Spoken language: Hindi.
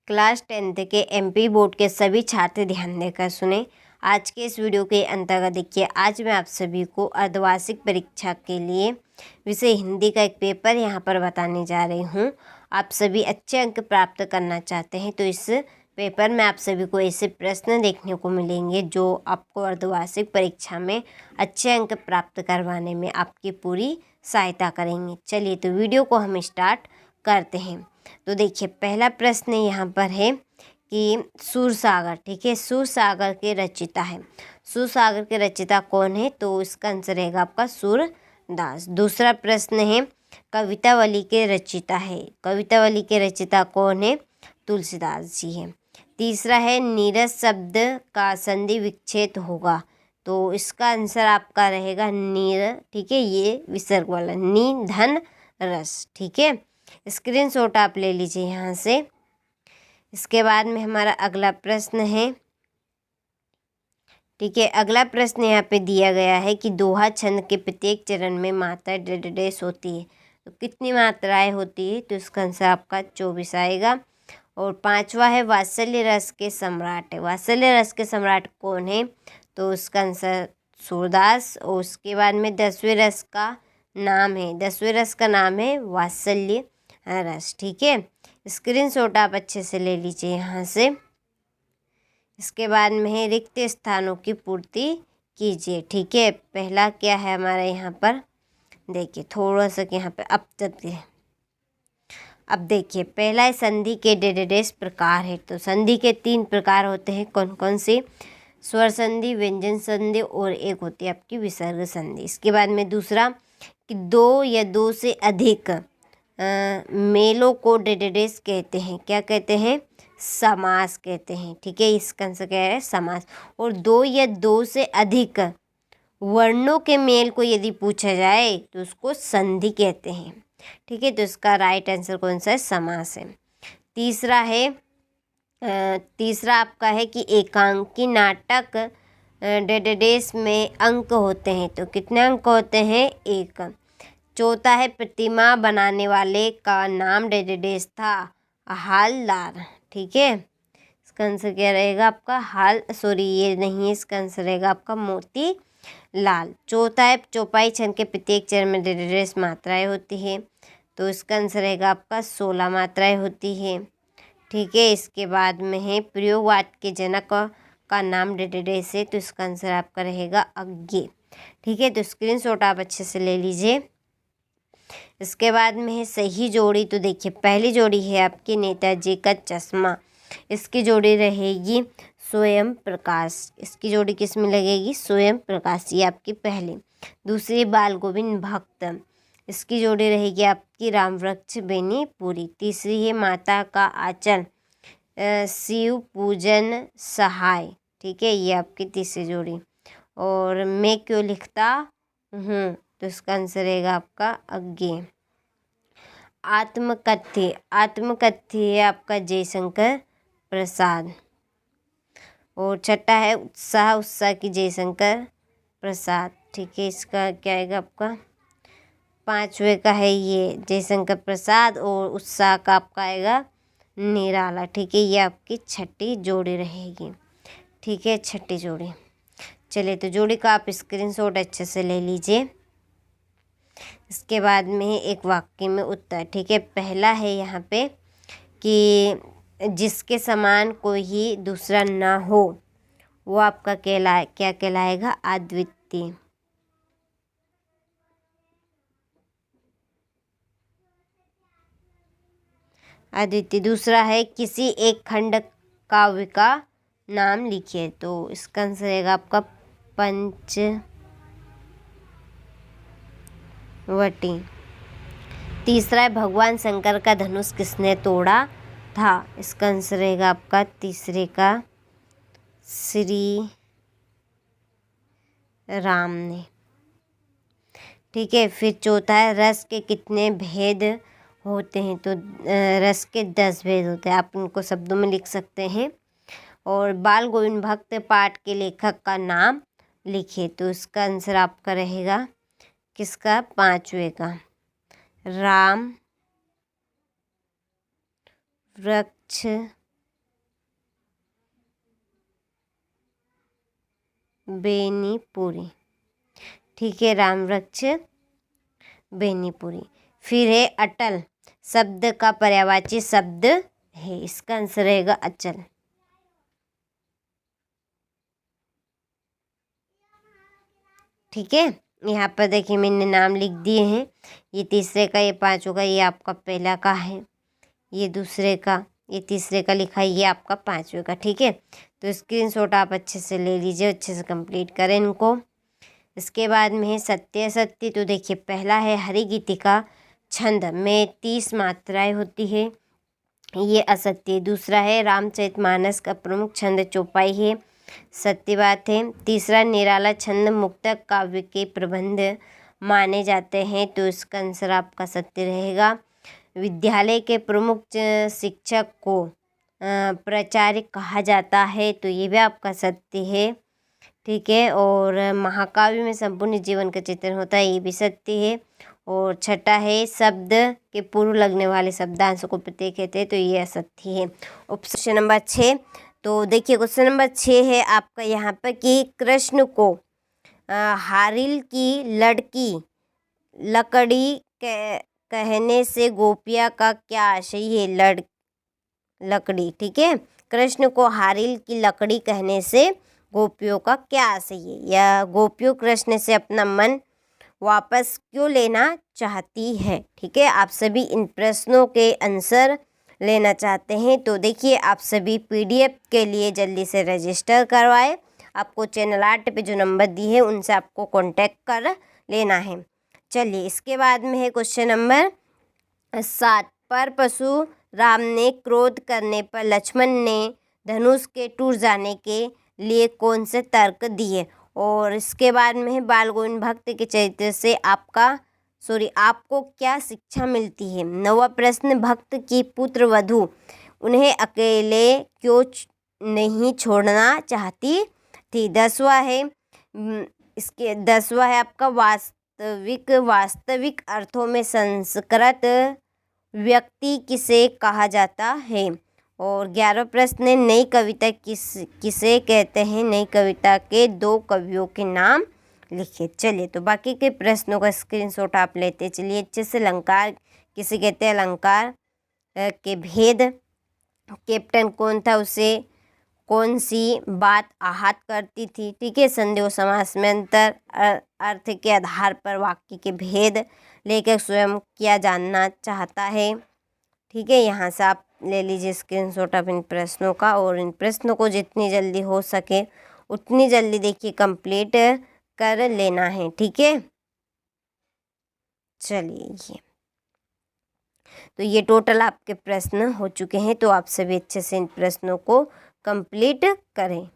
क्लास 10th के एमपी बोर्ड के सभी छात्र ध्यान देकर सुने। आज के इस वीडियो के अंतर्गत देखिए, आज मैं आप सभी को अर्धवार्षिक परीक्षा के लिए विषय हिंदी का एक पेपर यहाँ पर बताने जा रही हूँ। आप सभी अच्छे अंक प्राप्त करना चाहते हैं तो इस पेपर में आप सभी को ऐसे प्रश्न देखने को मिलेंगे जो आपको अर्धवार्षिक परीक्षा में अच्छे अंक प्राप्त करवाने में आपकी पूरी सहायता करेंगे। चलिए तो वीडियो को हम स्टार्ट करते हैं। तो देखिए, पहला प्रश्न यहाँ पर है कि सूरसागर, ठीक है, सूरसागर के रचयिता है। सूरसागर के रचयिता कौन है? तो इसका आंसर रहेगा आपका सूरदास। दूसरा प्रश्न है, कवितावली के रचयिता है। कवितावली के रचयिता कौन है? तुलसीदास जी है। तीसरा है, नीरस शब्द का संधि विच्छेद होगा। तो इसका आंसर आपका रहेगा नीर, ठीक है, ये विसर्ग वाला, नी धन रस, ठीक है। स्क्रीनशॉट आप ले लीजिए यहाँ से। इसके बाद में हमारा अगला प्रश्न है, ठीक है। अगला प्रश्न यहाँ पे दिया गया है कि दोहा छंद के प्रत्येक चरण में मात्रा डेडेस होती है। तो कितनी मात्राएं होती है? तो इसका आंसर आपका 24 आएगा। और पांचवा है, वात्सल्य रस के सम्राट है। वात्सल्य रस के सम्राट कौन है? तो इसका आंसर सूरदास। और उसके बाद में 10वें रस का नाम है, 10वें रस का नाम है वात्सल्य रस, ठीक है। स्क्रीनशॉट आप अच्छे से ले लीजिए यहाँ से। इसके बाद में है, रिक्त स्थानों की पूर्ति कीजिए, ठीक है। पहला क्या है हमारा यहाँ पर, देखिए थोड़ा सा यहाँ पे अब देखिए, पहला है संधि के डेडेस प्रकार है। तो संधि के 3 प्रकार होते हैं, कौन कौन से? स्वर संधि, व्यंजन संधि और एक होती है आपकी विसर्ग संधि। इसके बाद में दूसरा कि 2 या 2 से अधिक मेलों को डेडेस कहते हैं। क्या कहते हैं? समास कहते हैं, ठीक है। इसका आंसर क्या है? समास। और 2 या 2 से अधिक वर्णों के मेल को यदि पूछा जाए तो उसको संधि कहते हैं, ठीक है। तो इसका राइट आंसर कौन सा है? समास है। तीसरा है, तीसरा आपका है कि एकांकी नाटक डेडेस में अंक होते हैं। तो कितने अंक होते हैं? 1। चौथा है, प्रतिमा बनाने वाले का नाम डेडेस था हालदार, ठीक है। इसका आंसर क्या रहेगा आपका? ये नहीं है, इसका आंसर रहेगा आपका मोती लाल। चौथा है, चौपाई छंद के प्रत्येक चरण में डेडेस मात्राएं होती है। तो इसका आंसर रहेगा आपका 16 मात्राएं होती है, ठीक है। इसके बाद में है, प्रयोगवाद के जनक का नाम डेडेस है। तो इसका आंसर आपका रहेगा अज्ञे, ठीक है। तो स्क्रीनशॉट आप अच्छे से ले लीजिए। इसके बाद में है सही जोड़ी। तो देखिए, पहली जोड़ी है आपकी नेताजी का चश्मा। इसकी जोड़ी रहेगी स्वयं प्रकाश। इसकी जोड़ी किस में लगेगी? स्वयं प्रकाश, ये आपकी पहली। दूसरी बाल गोविंद भक्त। इसकी जोड़ी रहेगी आपकी राम वृक्ष बेनीपुरी। तीसरी है माता का आंचल शिव पूजन सहाय, ठीक है, ये आपकी तीसरी जोड़ी। और मैं क्यों लिखता हूँ? तो इसका आंसर रहेगा आपका अज्ञे। आत्मकथ्य, आत्मकथ्य है आपका जयशंकर प्रसाद। और छठा है उत्साह, उत्साह की जयशंकर प्रसाद, ठीक है। इसका क्या आएगा आपका? 5वें का है ये जयशंकर प्रसाद। और उत्साह का आपका आएगा निराला, ठीक है। ये आपकी छठी जोड़ी रहेगी, ठीक है, छठी जोड़ी। चलिए तो जोड़ी का आप स्क्रीनशॉट अच्छे से ले लीजिए। इसके बाद में एक वाक्य में उत्तर, ठीक है। पहला है यहाँ पे कि जिसके समान कोई ही दूसरा ना हो वो आपका क्या कहलाएगा? अद्वितीय। अद्वितीय। दूसरा है, किसी एक खंड काव्य का नाम लिखिए। तो इसका आंसर रहेगा आपका पंचवटी। तीसरा है, भगवान शंकर का धनुष किसने तोड़ा था? इसका आंसर रहेगा आपका तीसरे का श्री राम ने, ठीक है। फिर चौथा है, रस के कितने भेद होते हैं? तो रस के 10 भेद होते हैं, आप उनको शब्दों में लिख सकते हैं। और बाल गोविंद भक्त पाठ के लेखक का नाम लिखिए। तो इसका आंसर आपका रहेगा किसका? 5वें का, राम वृक्ष बेनीपुरी, ठीक है, राम वृक्ष बेनीपुरी। फिर है अटल, शब्द का पर्यायवाची शब्द है, इसका आंसर रहेगा अचल। ठीक है, यहाँ पर देखिए मैंने नाम लिख दिए हैं, ये तीसरे का, ये पांचों का, ये आपका पहला का है, ये दूसरे का, ये तीसरे का लिखा है, ये आपका पांचवे का। ठीक है, तो स्क्रीनशॉट आप अच्छे से ले लीजिए, अच्छे से कंप्लीट करें इनको। इसके बाद में है सत्य असत्य। तो देखिए पहला है हरि गीतिका छंद में 30 मात्राएं होती है, ये असत्य। दूसरा है रामचरितमानस का प्रमुख छंद चौपाई है, सत्य बात है। तीसरा निराला छंद मुक्तक काव्य के प्रबंध माने जाते हैं, तो इसका आंसर आपका सत्य रहेगा। विद्यालय के प्रमुख शिक्षक को प्राचार्य कहा जाता है, तो ये भी आपका सत्य है। ठीक है, और महाकाव्य में संपूर्ण जीवन का चित्रण होता है, ये भी सत्य है। और छठा है शब्द के पूर्व लगने वाले शब्दांश को प्रत्यय कहते हैं, तो ये असत्य है। Option number 6। तो देखिए क्वेश्चन नंबर 6 है आपका यहाँ पर कि कृष्ण को हारिल की लड़की लकड़ी कहने से गोपिया का क्या आशय है? लकड़ी, ठीक है, कृष्ण को हारिल की लकड़ी कहने से गोपियों का क्या आशय है, या गोपियों कृष्ण से अपना मन वापस क्यों लेना चाहती है? ठीक है, आप सभी इन प्रश्नों के आंसर लेना चाहते हैं तो देखिए आप सभी पीडीएफ के लिए जल्दी से रजिस्टर करवाएं। आपको चैनल 8 पे जो नंबर दी है उनसे आपको कांटेक्ट कर लेना है। चलिए इसके बाद में है क्वेश्चन नंबर 7। पर परशुराम ने क्रोध करने पर लक्ष्मण ने धनुष के टूट जाने के लिए कौन से तर्क दिए? और इसके बाद में है बाल गोविंद भक्त के चरित्र से आपको क्या शिक्षा मिलती है? 9वां प्रश्न, भक्त की पुत्र वधू उन्हें अकेले क्यों नहीं छोड़ना चाहती थी? 10वां है आपका वास्तविक अर्थों में संस्कृत व्यक्ति किसे कहा जाता है? और 11वां प्रश्न है नई कविता किसे कहते हैं? नई कविता के 2 कवियों के नाम लिखिए। चलिए तो बाकी के प्रश्नों का स्क्रीनशॉट आप लेते चलिए अच्छे से। अलंकार किसे कहते हैं? अलंकार के भेद। कैप्टन कौन था? उसे कौन सी बात आहत करती थी? ठीक है, संधि और समास में अंतर, अर्थ के आधार पर वाक्य के भेद लेकर स्वयं क्या जानना चाहता है। ठीक है, यहाँ से आप ले लीजिए स्क्रीनशॉट आप इन प्रश्नों का, और इन प्रश्नों को जितनी जल्दी हो सके उतनी जल्दी देखिए कंप्लीट कर लेना है। ठीक है, चलिए तो ये टोटल आपके प्रश्न हो चुके हैं, तो आप सभी अच्छे से इन प्रश्नों को कंप्लीट करें।